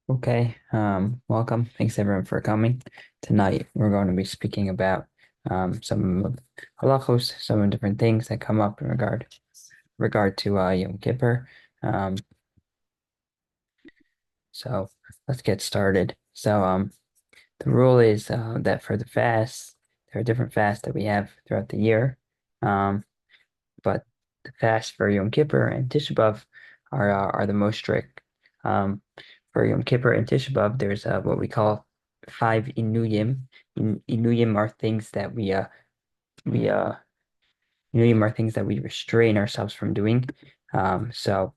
Okay, welcome. Thanks everyone for coming. Tonight we're going to be speaking about some of halachos, some different things that come up in regard to Yom Kippur. Um, so let's get started. The rule is that for the fast, there are different fasts that we have throughout the year. Um, but the fast for Yom Kippur and Tisha B'Av are the most strict. Um, for Yom Kippur and Tisha B'Av, there's what we call five inuyim. Inuyim are things that we inuyim are things that we restrain ourselves from doing. So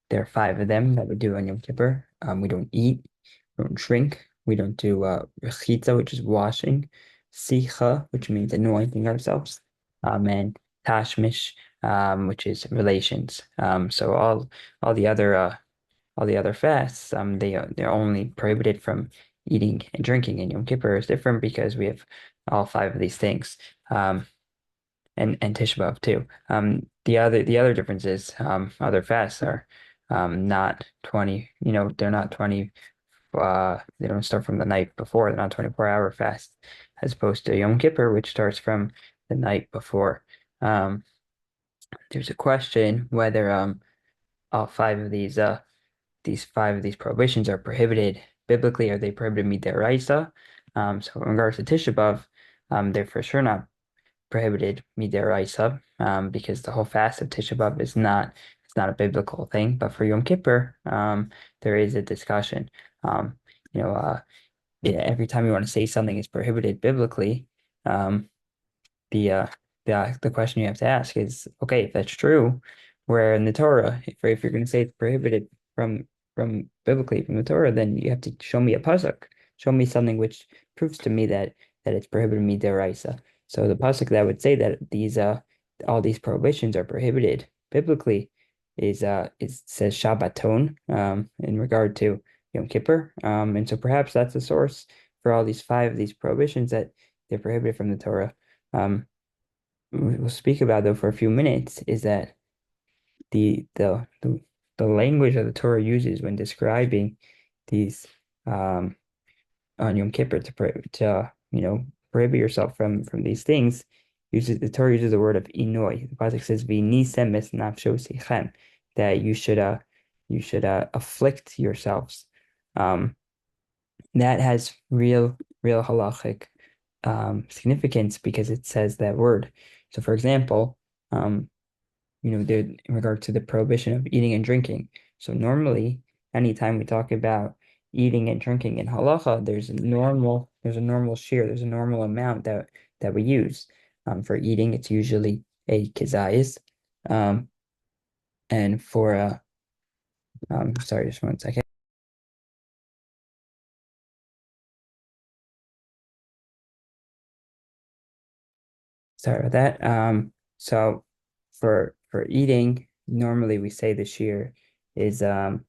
there are five of them that we do on Yom Kippur. We don't eat, we don't drink, we don't do rechitza, which is washing, sicha, which means anointing ourselves, and tashmish, which is relations. So all the other fasts, they're only prohibited from eating and drinking. And Yom Kippur is different because we have all five of these things. And Tisha B'Av too. The other difference is other fasts are not 20, they're not 20, they don't start from the night before, they're not 24-hour fast, as opposed to Yom Kippur, which starts from the night before. Um, there's a question whether all five of these prohibitions are prohibited biblically. Are they prohibited midiraisa? So in regards to Tisha B'Av, they're for sure not prohibited midiraisa, because the whole fast of Tisha B'Av it's not a biblical thing. But for Yom Kippur, there is a discussion. Um, you know, yeah, every time you want to say something is prohibited biblically, um, the uh the question you have to ask is, okay, if that's true, where in the Torah, if you're going to say it's prohibited from biblically from the Torah, then you have to show me a pasuk, show me something which proves to me that it's prohibited midiraisa. So the pasuk that would say that these all these prohibitions are prohibited biblically is says Shabbaton in regard to Yom Kippur, and so perhaps that's the source for all these five of these prohibitions that they're prohibited from the Torah. Um, we'll speak about though for a few minutes is that the the the, the language that the Torah uses when describing these on Yom Kippur to prohibit yourself from these things, uses the Torah uses the word of inoi. The pasuk says v'nisem es nafsho seichem, that you should afflict yourselves. Um, that has real halachic significance because it says that word. So, for example, there in regard to the prohibition of eating and drinking. So normally, anytime we talk about eating and drinking in halacha, there's a normal share, there's a normal amount that we use. For eating, it's usually a kizayis. Um, and for sorry, just one second. Sorry about that. So for eating, normally we say the shear is so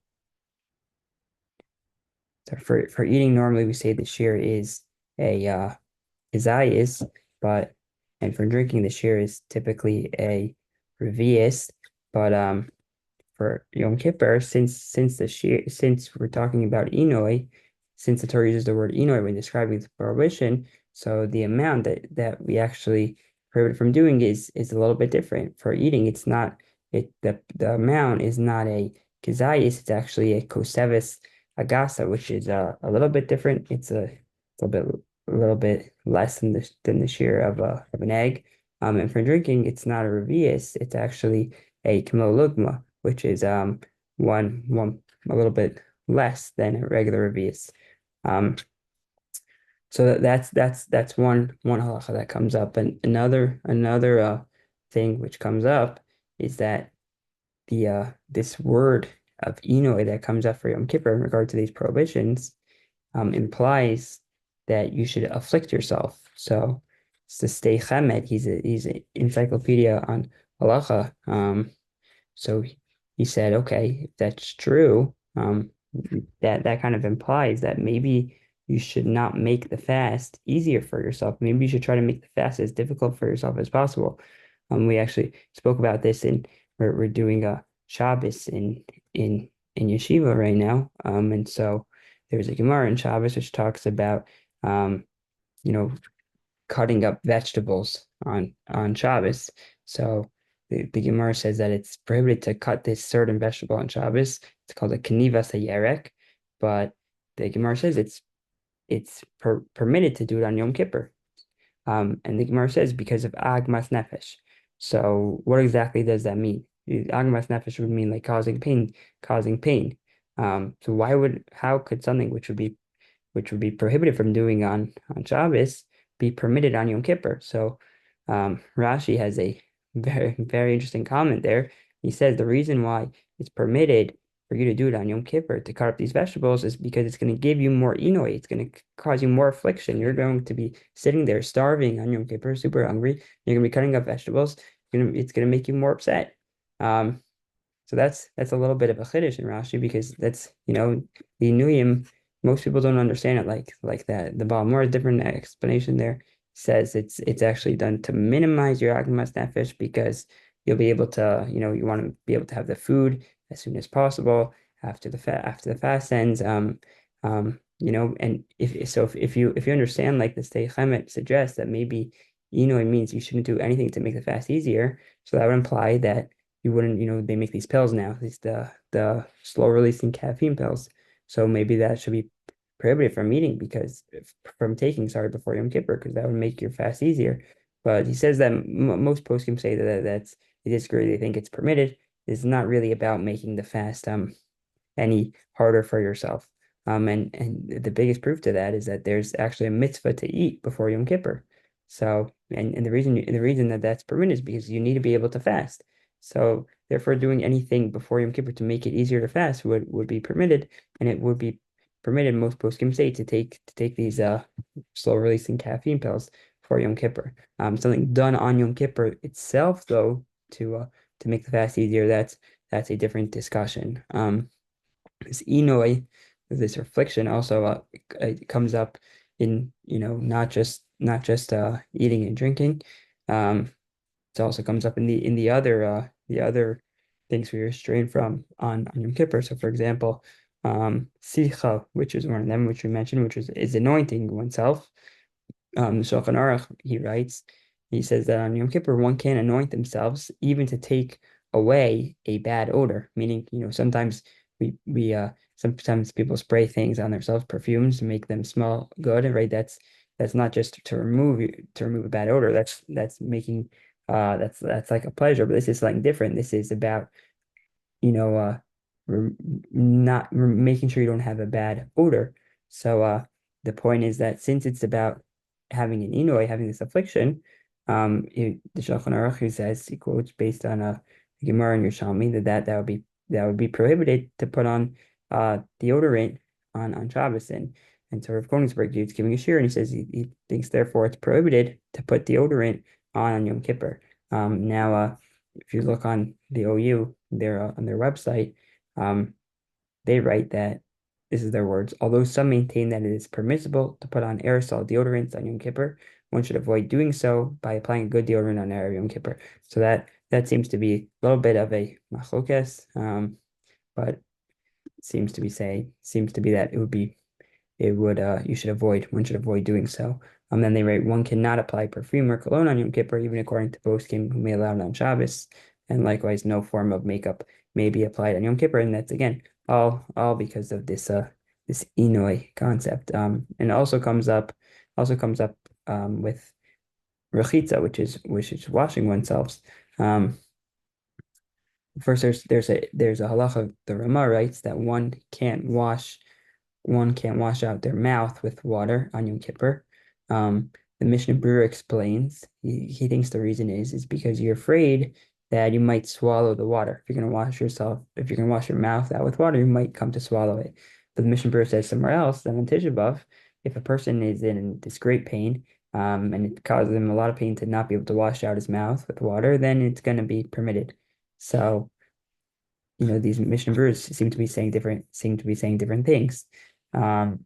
for eating normally we say the shear is a is, but and for drinking the shear is typically a revius, but for Yom Kippur, since we're talking about Inoi, since the Torah uses the word Inoi when describing the prohibition, so the amount that we actually prohibit from doing is a little bit different. For eating, it's not the amount is not a kizayis, it's actually a kosevis agasa, which is a little bit different. It's a little bit less than the shear of an egg. And for drinking, it's not a revius, it's actually a kimolugma, which is one a little bit less than a regular revius. Um, so that's one halacha that comes up, and another thing which comes up is that the this word of Inoi that comes up for Yom Kippur in regard to these prohibitions implies that you should afflict yourself. So it's the Stay Chamed. He's an encyclopedia on halacha. So he said, okay, if that's true, that kind of implies that maybe you should not make the fast easier for yourself. Maybe you should try to make the fast as difficult for yourself as possible. We actually spoke about this and we're doing a Shabbos in yeshiva right now. And so there's a Gemara in Shabbos which talks about you know, cutting up vegetables on Shabbos. So the Gemara says that it's prohibited to cut this certain vegetable on Shabbos. It's called a knivas hayerek, but the Gemara says it's permitted to do it on Yom Kippur. And the Gemara says because of agmas nefesh. So what exactly does that mean? Agmas nefesh would mean like causing pain. So how could something which would be prohibited from doing on Shabbos be permitted on Yom Kippur? So Rashi has a very interesting comment there. He says the reason why it's permitted for you to do it on Yom Kippur to cut up these vegetables is because it's going to give you more inoi. It's going to cause you more affliction. You're going to be sitting there starving on Yom Kippur, super hungry. You're going to be cutting up vegetables. It's going to make you more upset. Um, so that's a little bit of a chiddush in Rashi because that's the Inuyim. Most people don't understand it like that. The Balmor, different explanation there, says it's actually done to minimize your agmas nefesh because you'll be able to you want to be able to have the food as soon as possible after the fast ends. And if you understand like the Stei Chemet suggests that maybe it means you shouldn't do anything to make the fast easier. So that would imply that you wouldn't, they make these pills now, the slow releasing caffeine pills. So maybe that should be prohibited from eating from taking, sorry, before Yom Kippur, because that would make your fast easier. But he says that most poskim say that they disagree. They think it's permitted. It's not really about making the fast any harder for yourself. And the biggest proof to that is that there's actually a mitzvah to eat before Yom Kippur. So, and the reason that that's permitted is because you need to be able to fast. So, therefore, doing anything before Yom Kippur to make it easier to fast would be permitted, and it would be permitted. Most poskim say to take these slow releasing caffeine pills for Yom Kippur. Something done on Yom Kippur itself, though, to make the fast easier, that's a different discussion. This Enoi, this reflection also it comes up in not just eating and drinking. Um, it also comes up in the other things we restrain from on Yom Kippur. So for example, Sicha, which is one of them, which we mentioned, which is anointing oneself. The Shulchan Aruch, he writes, he says that on Yom Kippur, one can anoint themselves even to take away a bad odor, meaning, sometimes sometimes people spray things on themselves, perfumes to make them smell good, and right, that's not just to remove a bad odor. That's making that's like a pleasure, but this is something different. This is about you know, re not re making sure you don't have a bad odor. So the point is that since it's about having an Inouye, having this affliction, the Shulchan Aruch who says, he quotes based on Gemara and Yerushalmi that would be prohibited to put on deodorant on Shabbos, and so Rav Koenigsberg is giving a shir, and he says he thinks therefore it's prohibited to put deodorant on Yom Kippur. Now if you look on the OU, on their website, they write that this is their words. Although some maintain that it is permissible to put on aerosol deodorants on Yom Kippur, one should avoid doing so by applying a good deodorant on Erev Yom Kippur. So that seems to be a little bit of a machlokes, but seems to be that one should avoid doing so. Then they write one cannot apply perfume or cologne on Yom Kippur, even according to poskim who may allow it on Shabbos, and likewise no form of makeup may be applied on Yom Kippur, and that's again all because of this Inoi concept. And also comes up with rechitza, which is washing oneself. First, there's a halacha. The Rama writes that one can't wash out their mouth with water on Yom Kippur. The Mishnah Brewer explains he thinks the reason is because you're afraid that you might swallow the water. If you're gonna wash your mouth out with water, you might come to swallow it. But the Mishnah Brewer says somewhere else that on Tisha B'Av, if a person is in this great pain, and it causes him a lot of pain to not be able to wash out his mouth with water, then it's going to be permitted. So, these Mishnah Brewers seem to be saying different things. One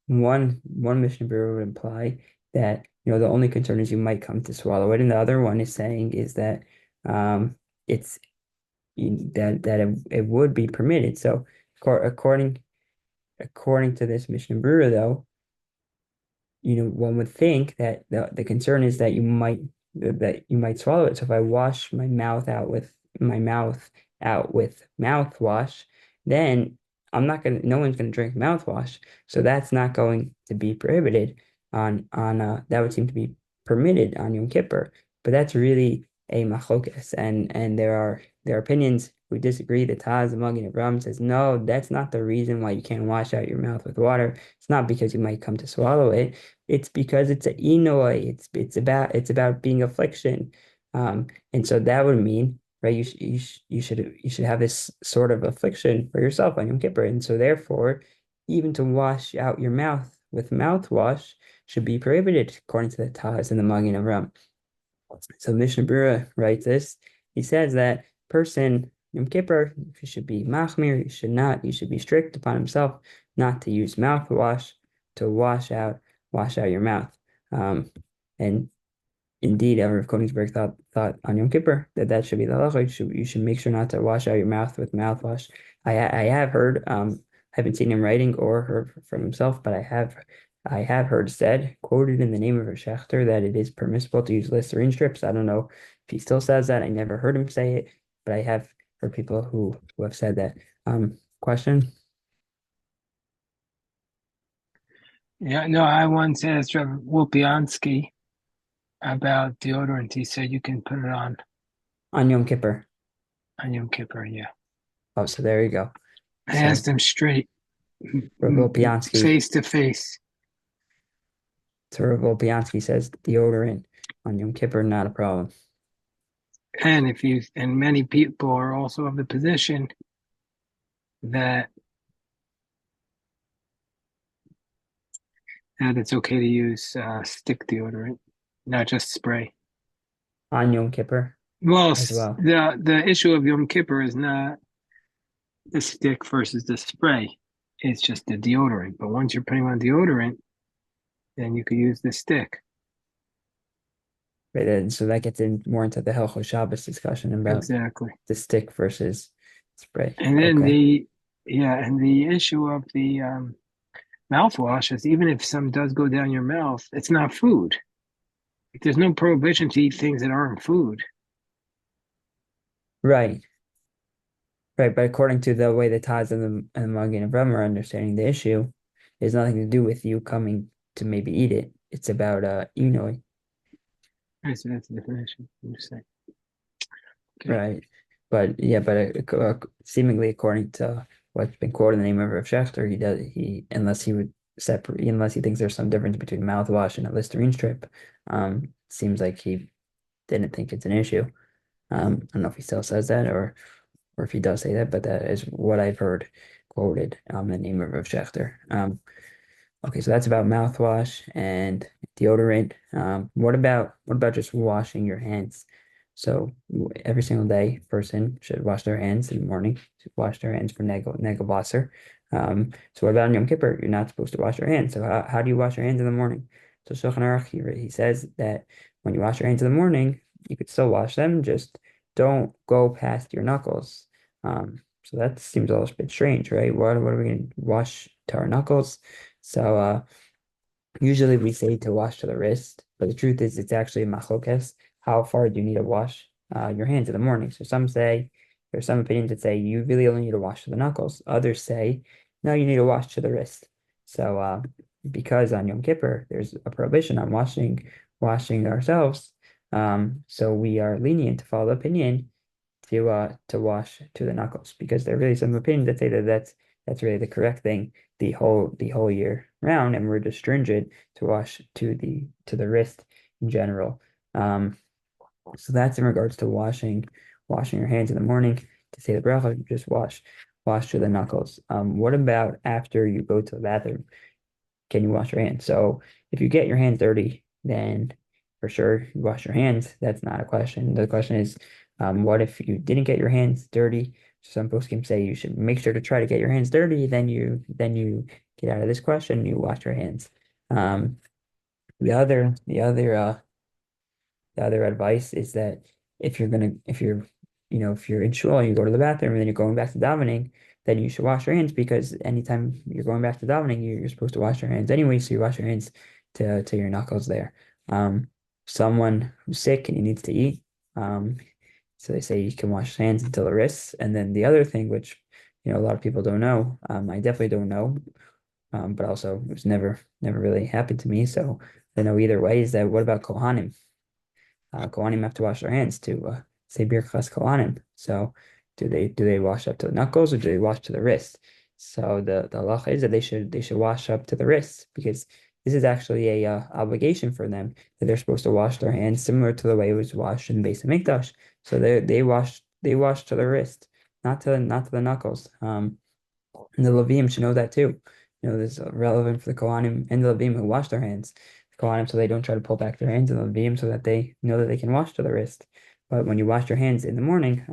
Mishnah Brewer would imply that the only concern is you might come to swallow it, and the other one is saying is that it's that it would be permitted. So according according to this Mishnah Berurah, though, one would think that the concern is that you might swallow it. So if I wash my mouth out with mouthwash, then no one's gonna drink mouthwash. So that's not going to be prohibited on that would seem to be permitted on Yom Kippur. But that's really a machlokas, and there are opinions who disagree. The Taz, the Magen Avraham says no, that's not the reason why you can't wash out your mouth with water. It's not because you might come to swallow it. It's because it's a Inoi. It's about being affliction. And so that would mean, right, you should have this sort of affliction for yourself on Yom Kippur. And so therefore, even to wash out your mouth with mouthwash should be prohibited according to the Taz and the Magen Avraham. So Mishnah Berurah writes this. He says that person Yom Kippur, you should be machmir, you should be strict upon himself not to use mouthwash to wash out your mouth. And indeed, Rav Koenigsberg thought on Yom Kippur that should be the halacha. You should make sure not to wash out your mouth with mouthwash. I have heard, I haven't seen him writing or heard from himself, but I have heard said, quoted in the name of a Schechter, that it is permissible to use Listerine strips. I don't know if he still says that. I never heard him say it, but I have heard people who have said that. Question? Yeah, no, I once asked Rev. Wolpiansky about deodorant. He said you can put it On Yom Kippur. on Yom Kippur. Yeah, Oh, so there you go. I So asked him straight, Rav Volpiansky, face to face. Says deodorant on Yom Kippur, not a problem. And many people are also of the position that it's okay to use stick deodorant, not just spray. On Yom Kippur Well, as well. the issue of Yom Kippur is not the stick versus the spray. It's just the deodorant. But once you're putting on deodorant, then you could use the stick. Right, and so that gets in more into the Hilchos Shabbos discussion about Exactly. the stick versus spray. And then Okay. the issue of the mouthwash is even if some does go down your mouth, it's not food. There's no prohibition to eat things that aren't food. Right. Right. But according to the way the Taz and the Magen Avraham are understanding the issue, it has nothing to do with you coming to maybe eat it. It's about Right, so that's a different issue. I'm just saying. Okay. right. But yeah, seemingly according to what's been quoted in the name of Rav Schechter, unless he thinks there's some difference between mouthwash and a Listerine strip, seems like he didn't think it's an issue. I don't know if he still says that or if he does say that, but that is what I've heard quoted in the name of Rav Schechter. Okay, so that's about mouthwash and deodorant. What about just washing your hands? So every single day, person should wash their hands in the morning. Should wash their hands for Negelbasser. So what about on Yom Kippur? You're not supposed to wash your hands. So how do you wash your hands in the morning? So Shulchan Aruch, he says that when you wash your hands in the morning, you could still wash them, just don't go past your knuckles. So that seems a little bit strange, right? What are we going to wash to our knuckles? So usually we say to wash to the wrist, but the truth is it's actually a machlokes. How far do you need to wash your hands in the morning? So there's some opinions that say you really only need to wash to the knuckles. Others say no, you need to wash to the wrist. So because on Yom Kippur there's a prohibition on washing ourselves, so we are lenient to follow the opinion to wash to the knuckles because there are really some opinions that say that that's really the correct thing the whole year round, and we're just stringent to wash to the wrist in general. So that's in regards to washing your hands in the morning to say the bracha, just wash to the knuckles. What about after you go to the bathroom? Can you wash your hands? So if you get your hands dirty, then for sure you wash your hands. That's not a question. The question is, what if you didn't get your hands dirty? Some folks can say you should make sure to try to get your hands dirty. Then you get out of this question and you wash your hands. Um, the other the other the other advice is that if you're in shul and you go to the bathroom and then you're going back to davening, then you should wash your hands because anytime you're going back to davening, you're supposed to wash your hands anyway. So you wash your hands to your knuckles there. Someone who's sick and he needs to eat, um, so they say you can wash your hands until the wrists. And then the other thing, which a lot of people don't know, I definitely don't know, but also it was never really happened to me. So I don't know either way. Is that what about Kohanim? Kohanim have to wash their hands to say Birchas Kohanim. So do they wash up to the knuckles or do they wash to the wrist? So the halacha is that they should wash up to the wrist because this is actually a obligation for them that they're supposed to wash their hands similar to the way it was washed in Beis Hamikdash. So they wash to the wrist, not to the knuckles. And the Levim should know that too. This is relevant for the Kohanim and the Levim who wash their hands. The Kohanim so they don't try to pull back their hands, and the Levim so that they know that they can wash to the wrist. But when you wash your hands in the morning,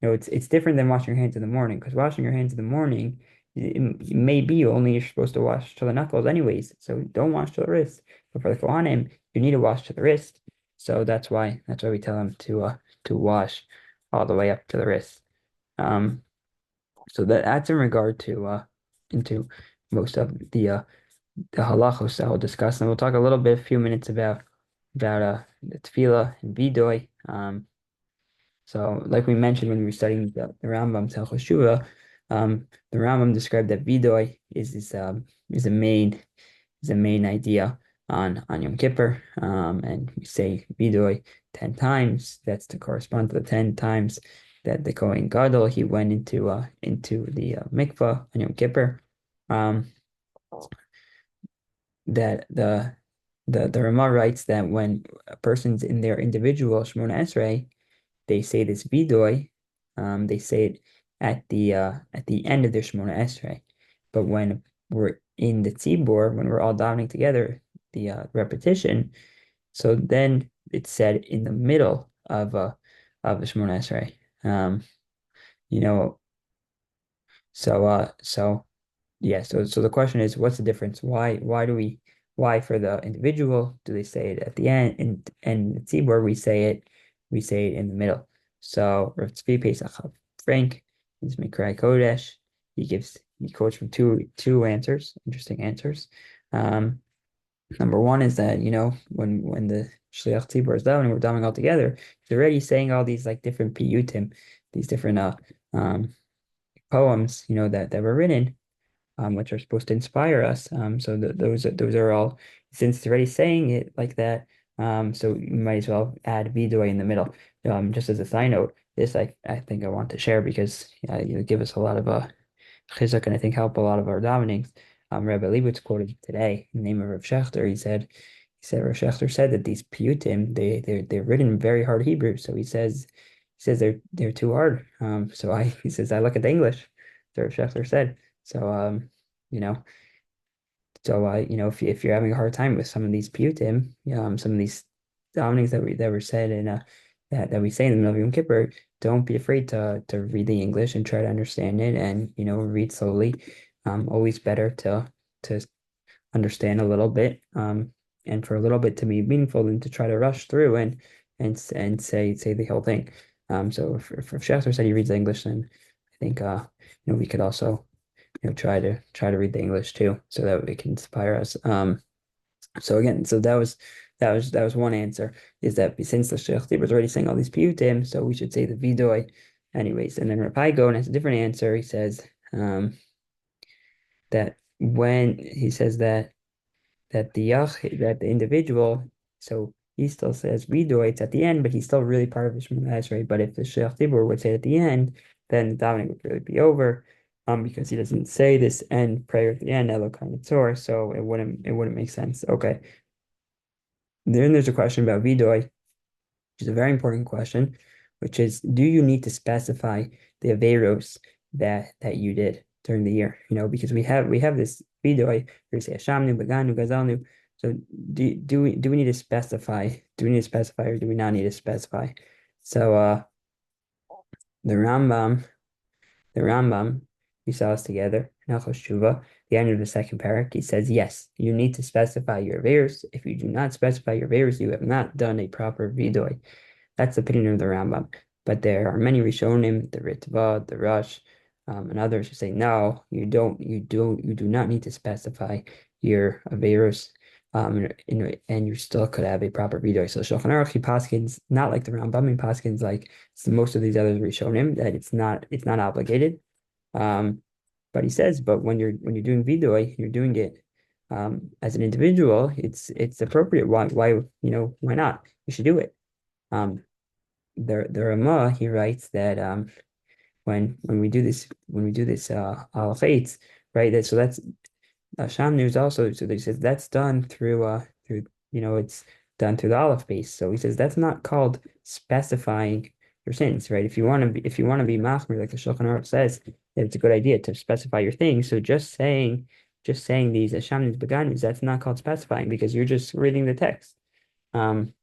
it's different than washing your hands in the morning because washing your hands in the morning, it may be only you're supposed to wash to the knuckles anyways. So don't wash to the wrist. But for the Kohanim, you need to wash to the wrist. So that's why we tell them to wash all the way up to the wrist. Um, so that's in regard to into most of the halachos that we'll discuss, and we'll talk a few minutes about the tefillah and vidoy. So like we mentioned when we were studying the Rambam Hilchos Shuvah, the Rambam described that vidoy is a main idea on Yom Kippur, and we say vidoy 10 times. That's to correspond to the 10 times that the Kohen Gadol he went into the mikvah on Yom Kippur. Um, that the Rama writes that when a person's in their individual Shemona Esrei, they say this vidoy, they say it at the end of their Shemona Esrei. But when we're in the tzibur, when we're all davening together, the repetition, so then it's said in the middle of the Shemona Esrei. You know, so yeah, so the question is, what's the difference? Why for the individual do they say it at the end, and the tzibur we say it in the middle. So Rav Tzvi Pesach Frank is Mikrai Kodesh. He quotes from two answers, interesting answers. Um, Number one is that when the Shliach Tzibur is down and we're davening all together, he's already saying all these like different piyutim, these different um poems, that were written, which are supposed to inspire us. So those are all, since it's already saying it like that, so you might as well add Vidoy in the middle. Just as a side note, this I think I want to share because give us a lot of chizuk and I think help a lot of our davenings. Rabbi Leibowitz quoted today in the name of Rav Shechter. He said Rav Shechter said that these piyutim they're written in very hard Hebrew. So he says they're too hard. He says I look at the English. So Rav Shechter said. So you know, if you're having a hard time with some of these piyutim, some of these davenings that were said and that we say in the middle of Yom Kippur, don't be afraid to read the English and try to understand it and read slowly. Always better to understand a little bit, and for a little bit to be meaningful than to try to rush through and say the whole thing. So if Shachter said he reads English, then I think we could also try to read the English too, so that it can inspire us. So again, so that was one answer, is that since the Sheikh was already saying all these piyutim, so we should say the vidoy anyways. And then Rav Gon has a different answer. He says that when he says that the individual, so he still says vidoy, it's at the end, but he's still really part of the Shemona Esrei. But if the Sheikh Tibur would say it at the end, then the davening would really be over. Because he doesn't say this end prayer at the end, Elokai Nitzor, so it wouldn't make sense. Okay. Then there's a question about Vidoy, which is a very important question, which is, do you need to specify the Averos that you did during the year? Because we have this Vidoy where you say Hashamnu, Baganu, Gazalnu. So do we need to specify? Do we need to specify or do we not need to specify? So the Rambam, we saw this together in Hilchos Shuvah, the end of the second parak, he says, yes, you need to specify your averos. If you do not specify your averos, you have not done a proper vidoy. That's the opinion of the Rambam. But there are many Rishonim, the Ritva, the Rush, And others who say, no, you do not need to specify your Averos, and you still could have a proper video. So Shulchan Aruch, he paskins, not like the Rambam, he paskins like most of these others Rishonim, that it's not obligated. Um, but he says, but when you're doing vidui, you're doing it as an individual, it's appropriate. Why not? You should do it. Um, the Ramah, he writes that when we do this Aleph Eitz, right? That's Sham News also. So he says that's done through it's done through the Aleph base. So he says that's not called specifying your sins, right? If you want to be machmir, like the Shulchan Aruch says, then it's a good idea to specify your things. So just saying these Sham News Beganus, that's not called specifying because you're just reading the text. Um,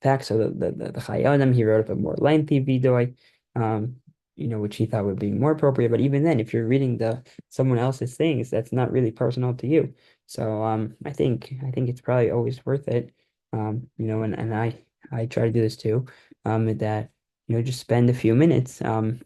fact. So the Chayonim, he wrote up a more lengthy vidui, um, which he thought would be more appropriate. But even then, if you're reading the someone else's things, that's not really personal to you. So I think it's probably always worth it. And I try to do this too. That just spend a few minutes and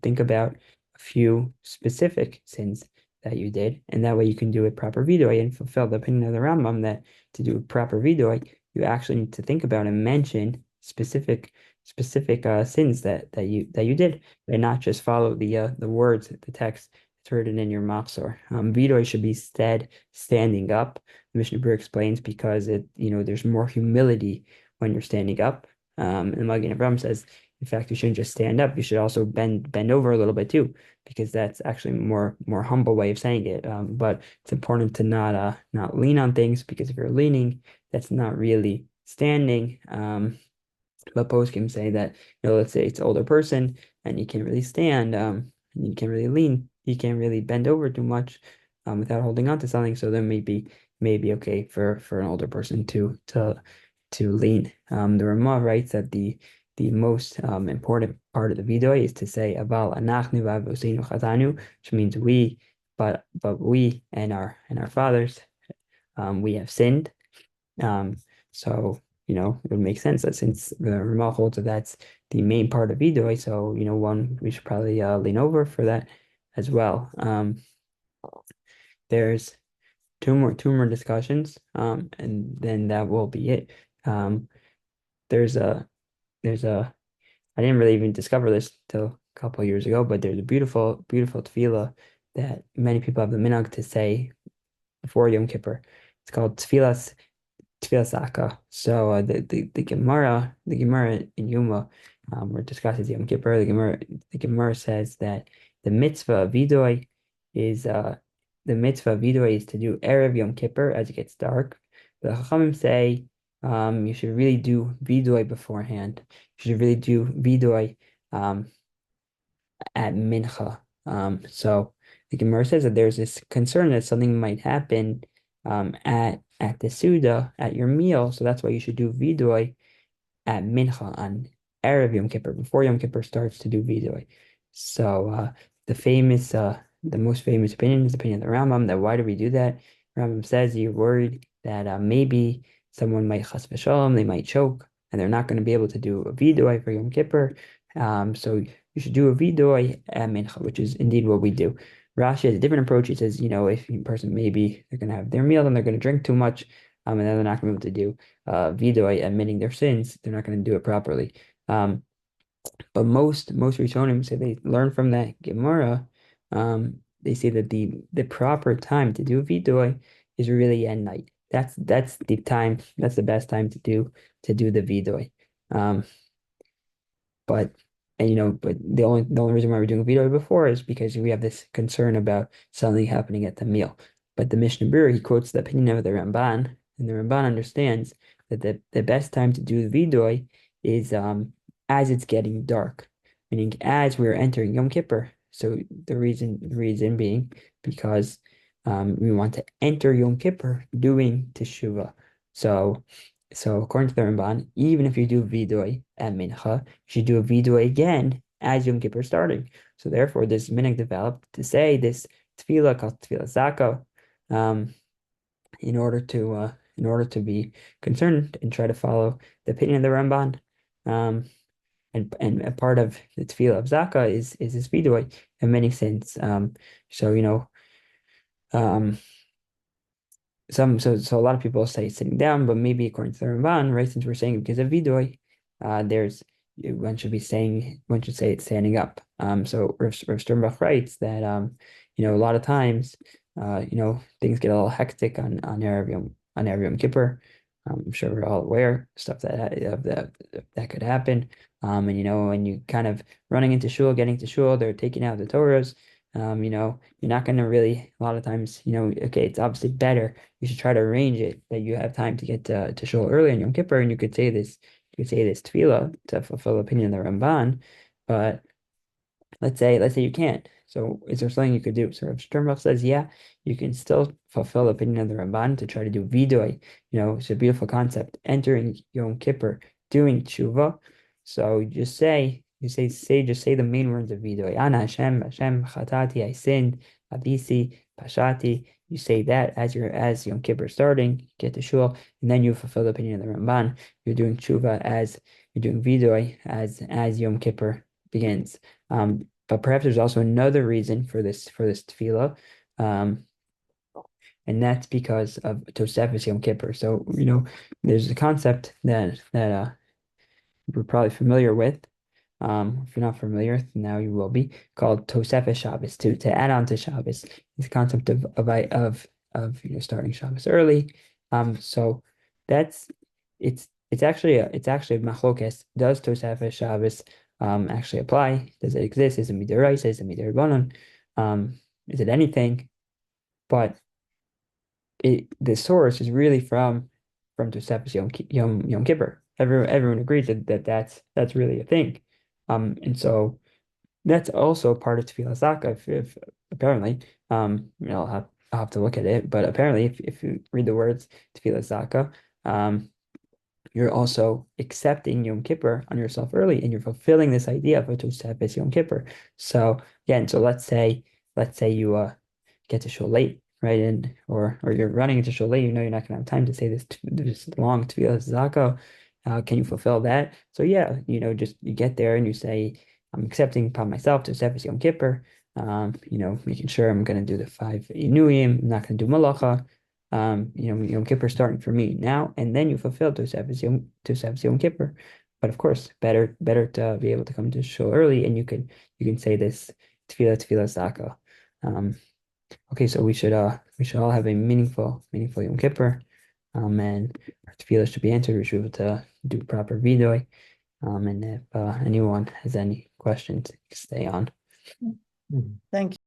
think about a few specific sins that you did, and that way you can do a proper vidui and fulfill the opinion of the Rambam that to do a proper vidui you actually need to think about and mention specific sins that you did, and not just follow the words, the text that's written in your machzor. Vidoi should be standing up. The Mishnah Berurah explains because there's more humility when you're standing up. And Magen Avraham says, in fact, you shouldn't just stand up; you should also bend over a little bit too, because that's actually more humble way of saying it. But it's important to not lean on things because if you're leaning that's not really standing. But poskim say that, let's say it's an older person and you can't really stand, and you can't really lean, you can't really bend over too much, without holding on to something. So then maybe okay for an older person to lean. The Ramah writes that the most important part of the video is to say aval anachnu v'avoseinu chazanu, which means we, but we and our fathers, we have sinned. Um, so, it would make sense that since the Ramah holds that that's the main part of Vidoi, so, we should probably lean over for that as well. There's two more discussions, and then that will be it. Um, there's a there's a I didn't really even discover this till a couple of years ago, but there's a beautiful, beautiful tefillah that many people have the minhag to say before Yom Kippur. It's called Tefillah. So the Gemara in Yuma, where it discusses Yom Kippur, the Gemara says that the mitzvah of vidui is to do erev Yom Kippur as it gets dark. The Chachamim say you should really do vidui beforehand. You should really do vidui um, at mincha. So the Gemara says that there's this concern that something might happen at the Suda, at your meal. So that's why you should do vidui at mincha on Erev Yom Kippur, before Yom Kippur starts to do vidui. So the most famous opinion is the opinion of the Rambam, that why do we do that? Rambam says you're worried that maybe someone might chas v'shalom, they might choke, and they're not going to be able to do a vidui for Yom Kippur. So you should do a vidui at mincha, which is indeed what we do. Rashi has a different approach. He says, if a person maybe they're going to have their meal and they're going to drink too much, and then they're not going to be able to do vidui, admitting their sins, they're not going to do it properly. But most Rishonim say they learn from that Gemara. They say that the proper time to do vidui is really at night. That's the time. That's the best time to do the vidui. Um, but but the only reason why we're doing video before is because we have this concern about something happening at the meal. But the Mishnah Berurah, he quotes the opinion of the Ramban, and the Ramban understands that the best time to do the vidui is as it's getting dark, meaning as we're entering Yom Kippur. So the reason being because we want to enter Yom Kippur doing teshuvah. So so according to the Ramban, even if you do vidui at mincha, you should do a vidui again as Yom Kippur is starting. So therefore, this minhag developed to say this tefillah called tefillah zaka, um, in order to be concerned and try to follow the opinion of the Ramban. Um, and a part of the tefillah of Zaka is this vidoy in many sense. So um, so a lot of people say sitting down, but maybe according to the Ramban, right? Since we're saying because of vidoy, there's one should say it's standing up. So Rav Sternbach writes that a lot of times, things get a little hectic on Erev Yom Kippur. I'm sure we're all aware stuff that could happen. And when you kind of running into shul, getting to shul, they're taking out the Torahs. You're not going to really, a lot of times, okay, it's obviously better. You should try to arrange it that you have time to get to shul early on Yom Kippur, and you could say this tefillah to fulfill the opinion of the Ramban, but let's say you can't. So is there something you could do? So if Sternbach says, yeah, you can still fulfill the opinion of the Ramban to try to do vidoy. It's a beautiful concept. Entering Yom Kippur, doing tshuva. So just say the main words of vidoy. Ana Hashem, chatati, I sinned, abisi, pashati. You say that as Yom Kippur starting, get to shul, and then you fulfill the opinion of the Ramban. You're doing tshuva as you're doing vidoy as Yom Kippur begins. But perhaps there's also another reason for this tefillah, um, and that's because of Tosefes Yom Kippur. So there's a concept that we're probably familiar with. If you're not familiar, now you will be called Tosefes Shabbos to add on to Shabbos. It's the concept of starting Shabbos early. So that's it's actually a machlokes. Does Tosefes Shabbos actually apply? Does it exist? Is it midiraisa? Is it midirabanan? Is it anything? But the source is really from Tosefes Yom Kippur. Everyone agrees that's really a thing. And so that's also part of Tefillah Zaka. If apparently, I'll have to look at it, but apparently, if you read the words Tefillah Zaka, you're also accepting Yom Kippur on yourself early, and you're fulfilling this idea of a Tosefes Yom Kippur. So again, so let's say you get to shul late, right? And or you're running into shul late, you're not gonna have time to say this long tefillah zaka. Can you fulfill that? So yeah, just you get there and you say, I'm accepting upon myself to Tosefes Yom Kippur. Making sure I'm gonna do the 5 Inuyim, I'm not gonna do malacha. Yom Kippur starting for me now, and then you fulfill Tosefes Yom Kippur. But of course, better to be able to come to shul early, and you can say this tefillah zaka. Um, okay, so we should all have a meaningful Yom Kippur. And our tefillah should be answered. We should be able to do proper vidoy. And if anyone has any questions, stay on. Mhm. Thank you.